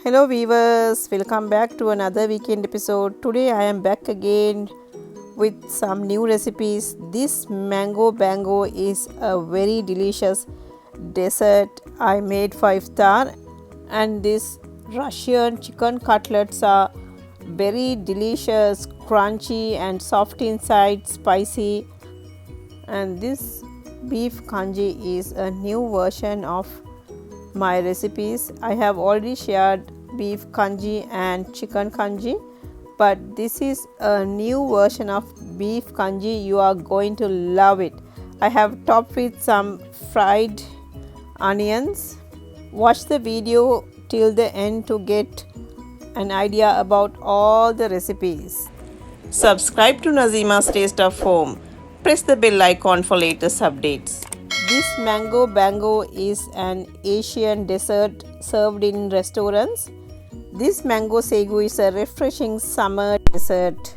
Hello viewers, welcome back to another weekend episode. Today I am back again with some new recipes. This Mango Bango is a very delicious dessert I made for iftar, and this Russian chicken cutlets are very delicious, crunchy and soft inside, spicy. And this beef kanji is a new version of my recipes. I have already shared beef kanji and chicken kanji, but this is a new version of beef kanji. You are going to love it. I have topped with some fried onions. Watch the video till the end to get an idea about all the recipes. Subscribe to Nazima's Taste of Home. Press the bell icon for latest updates. This Mango Bango is an Asian dessert served in restaurants. This mango sago is a refreshing summer dessert.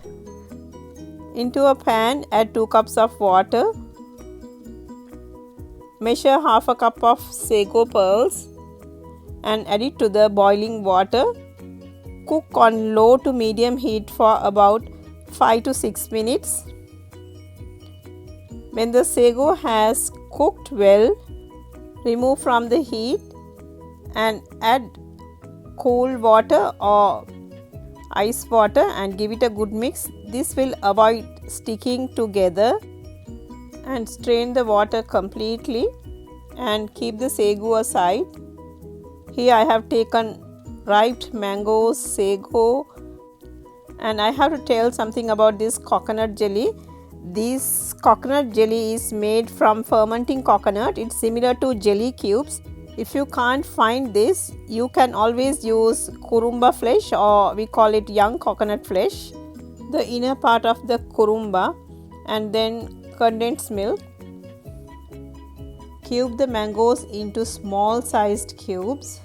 Into a pan, add 2 cups of water. Measure half a cup of sago pearls and add it to the boiling water. Cook on low to medium heat for about 5 to 6 minutes. When the sago has cooked well, remove from the heat and add cool water or ice water and give it a good mix. This will avoid sticking together, and strain the water completely and keep the sago aside. Here I have taken ripe mangoes, sago, and I have to tell something about this coconut jelly. This coconut jelly is made from fermenting coconut. It's similar to jelly cubes. If you can't find this, you can always use kurumba flesh, or we call it young coconut flesh, the inner part of the kurumba, and then condensed milk. Cube the mangoes into small sized cubes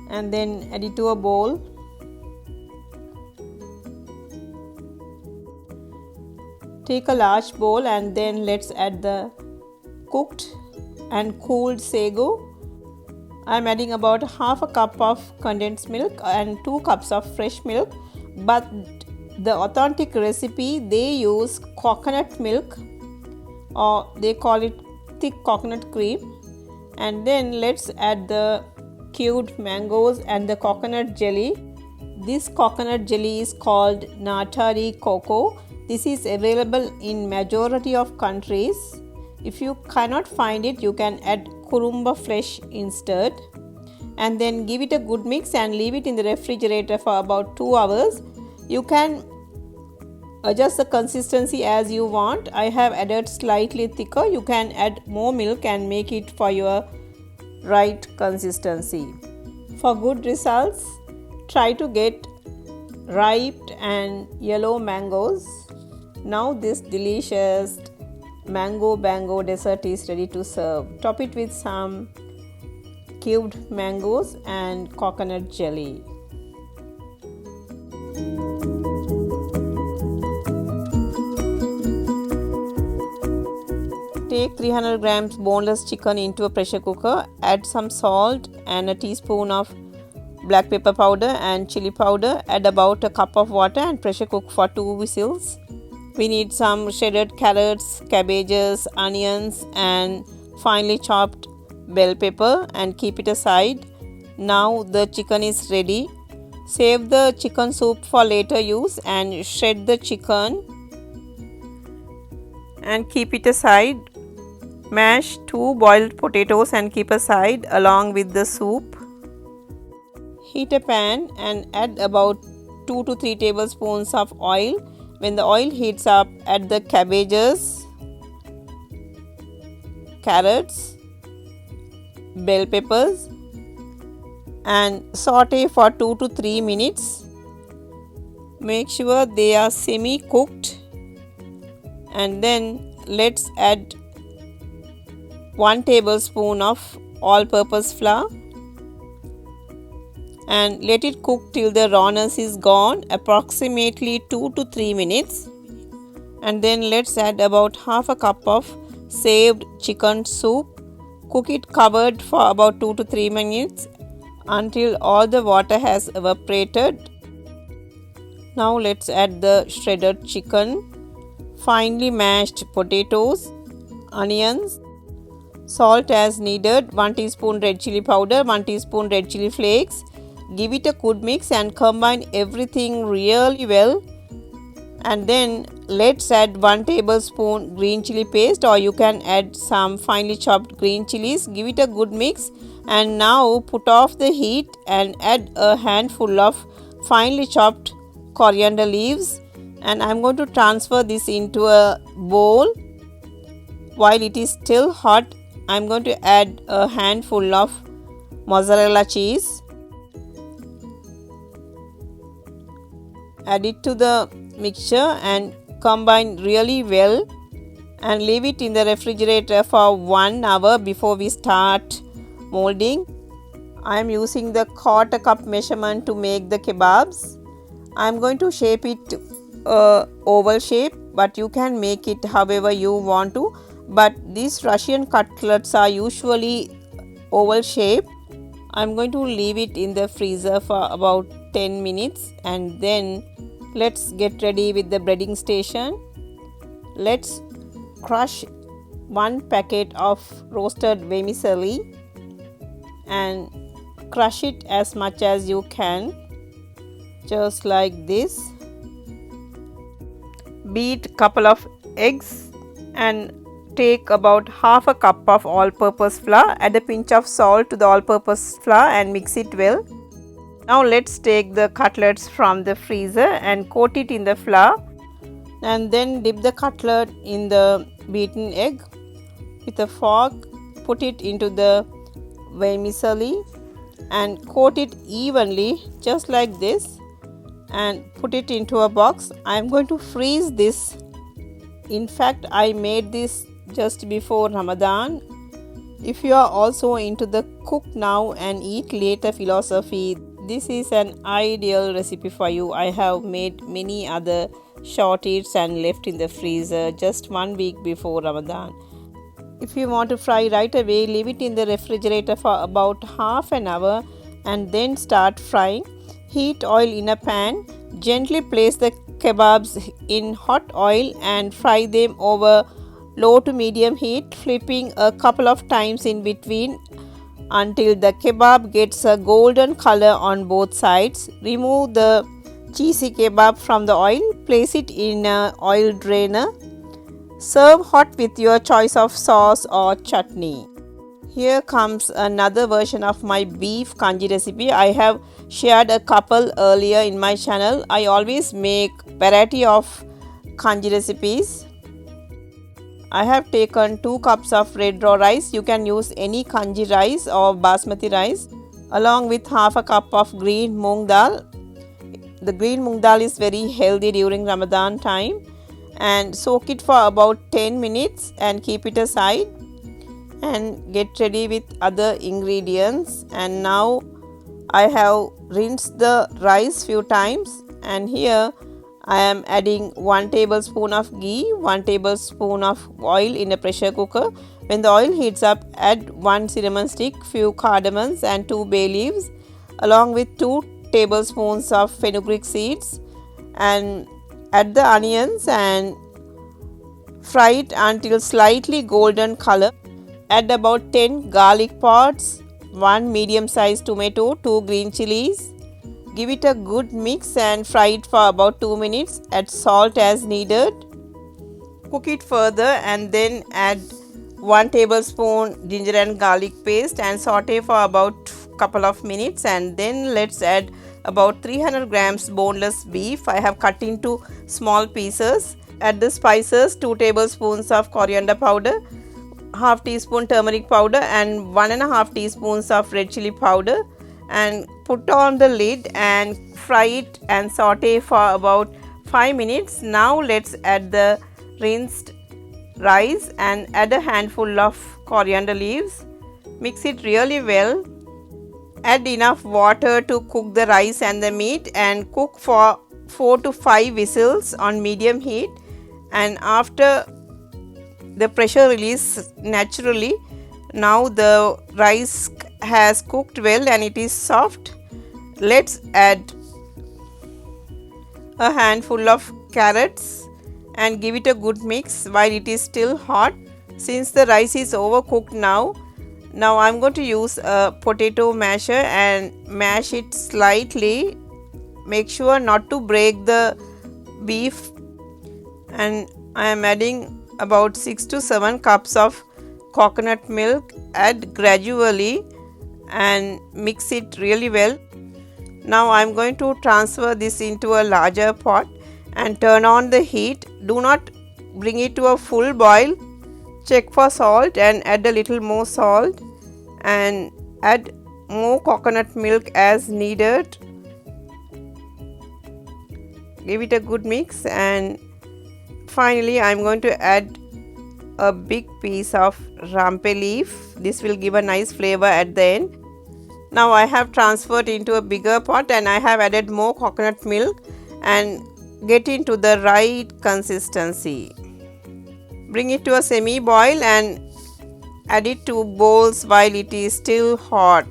and then add it to a bowl. Take a large bowl and then let's add the cooked and cooled sago. I am adding about half a cup of condensed milk and 2 cups of fresh milk, but the authentic recipe they use coconut milk, or they call it thick coconut cream. And then let's add the cubed mangoes and the coconut jelly. This coconut jelly is called natari coco. This is available in majority of countries. If you cannot find it, you can add kurumba flesh instead. And then give it a good mix and leave it in the refrigerator for about 2 hours. You can adjust the consistency as you want. I have added slightly thicker. You can add more milk and make it for your right consistency. For good results, try to get ripe and yellow mangoes. Now this delicious Mango Bango dessert is ready to serve. Top it with some cubed mangoes and coconut jelly. Take 300 grams boneless chicken into a pressure cooker. Add some salt and a teaspoon of black pepper powder and chili powder. Add about a cup of water and pressure cook for 2 whistles. We need some shredded carrots, cabbages, onions and finely chopped bell pepper, and keep it aside. Now the chicken is ready. Save the chicken soup for later use and shred the chicken and keep it aside. Mash 2 boiled potatoes and keep aside along with the soup. Heat a pan and add about 2 to 3 tablespoons of oil. When the oil heats up, add the cabbages, carrots, bell peppers and saute for 2 to 3 minutes. Make sure they are semi cooked, and then let's add 1 tablespoon of all-purpose flour and let it cook till the rawness is gone, approximately 2 to 3 minutes. And then let's add about half a cup of saved chicken soup. Cook it covered for about 2 to 3 minutes until all the water has evaporated. Now let's add the shredded chicken, finely mashed potatoes, onions, salt as needed, 1 teaspoon red chili powder, 1 teaspoon red chili flakes. Give it a good mix and combine everything really well. And then let's add 1 tablespoon green chili paste, or you can add some finely chopped green chilies. Give it a good mix and now put off the heat and add a handful of finely chopped coriander leaves, and I'm going to transfer this into a bowl. While it is still hot, I'm going to add a handful of mozzarella cheese. Add it to the mixture and combine really well and leave it in the refrigerator for 1 hour before we start molding. I am using the quarter cup measurement to make the kebabs. I am going to shape it oval shape, but you can make it however you want to. But these Russian cutlets are usually oval shape. I am going to leave it in the freezer for about 10 minutes and then let's get ready with the breading station. Let's crush 1 packet of roasted vermicelli and crush it as much as you can, just like this. Beat couple of eggs and take about half a cup of all-purpose flour. Add a pinch of salt to the all-purpose flour and mix it well. Now let's take the cutlets from the freezer and coat it in the flour, and then dip the cutlet in the beaten egg. With a fork, put it into the vermicelli and coat it evenly, just like this, and put it into a box. I am going to freeze this. In fact, I made this just before Ramadan. If you are also into the cook now and eat later philosophy, this is an ideal recipe for you. I have made many other short eats and left in the freezer just 1 week before Ramadan. If you want to fry right away, leave it in the refrigerator for about half an hour and then start frying. Heat oil in a pan. Gently place the kebabs in hot oil and fry them over low to medium heat, flipping a couple of times in between until the kebab gets a golden color on both sides. Remove the cheesy kebab from the oil. Place it in an oil drainer. Serve hot with your choice of sauce or chutney. Here comes another version of my beef kanji recipe. I have shared a couple earlier in my channel. I always make variety of kanji recipes. I have taken 2 cups of red raw rice. You can use any kanji rice or basmati rice, along with half a cup of green moong dal. The green moong dal is very healthy during Ramadan time, and soak it for about 10 minutes and keep it aside and get ready with other ingredients. And now I have rinsed the rice few times, and here I am adding 1 tablespoon of ghee, 1 tablespoon of oil in a pressure cooker. When the oil heats up, add 1 cinnamon stick, few cardamoms and 2 bay leaves, along with 2 tablespoons of fenugreek seeds, and add the onions and fry it until slightly golden color. Add about 10 garlic pods, 1 medium sized tomato, 2 green chilies. Give it a good mix and fry it for about 2 minutes. Add salt as needed. Cook it further and then add 1 tablespoon ginger and garlic paste and saute for about couple of minutes, and then let's add about 300 grams boneless beef. I have cut into small pieces. Add the spices, 2 tablespoons of coriander powder, half teaspoon turmeric powder and 1.5 teaspoons of red chili powder, and put on the lid and fry it and saute for about 5 minutes. Now let's add the rinsed rice and add a handful of coriander leaves. Mix it really well. Add enough water to cook the rice and the meat and cook for 4 to 5 whistles on medium heat, and after the pressure release naturally, now the rice has cooked well and it is soft, let's add a handful of carrots and give it a good mix while it is still hot. Since the rice is overcooked now I'm going to use a potato masher and mash it slightly. Make sure not to break the beef, and I am adding about 6 to 7 cups of coconut milk. Add gradually and mix it really well. Now I am going to transfer this into a larger pot and turn on the heat. Do not bring it to a full boil. Check for salt and add a little more salt and add more coconut milk as needed. Give it a good mix, and finally I am going to add a big piece of rampe leaf. This will give a nice flavor at the end. Now I have transferred into a bigger pot and I have added more coconut milk and get into the right consistency. Bring it to a semi boil and add it to bowls while it is still hot.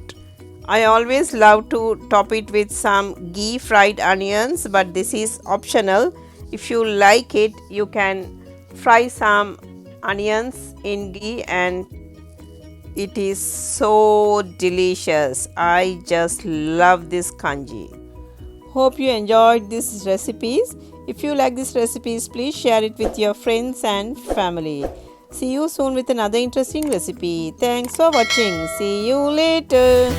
I always love to top it with some ghee fried onions, but this is optional. If you like it, you can fry some onions in ghee and it is so delicious. I just love this kanji. Hope you enjoyed these recipes. If you like these recipes, please share it with your friends and family. See you soon with another interesting recipe. Thanks for watching. See you later.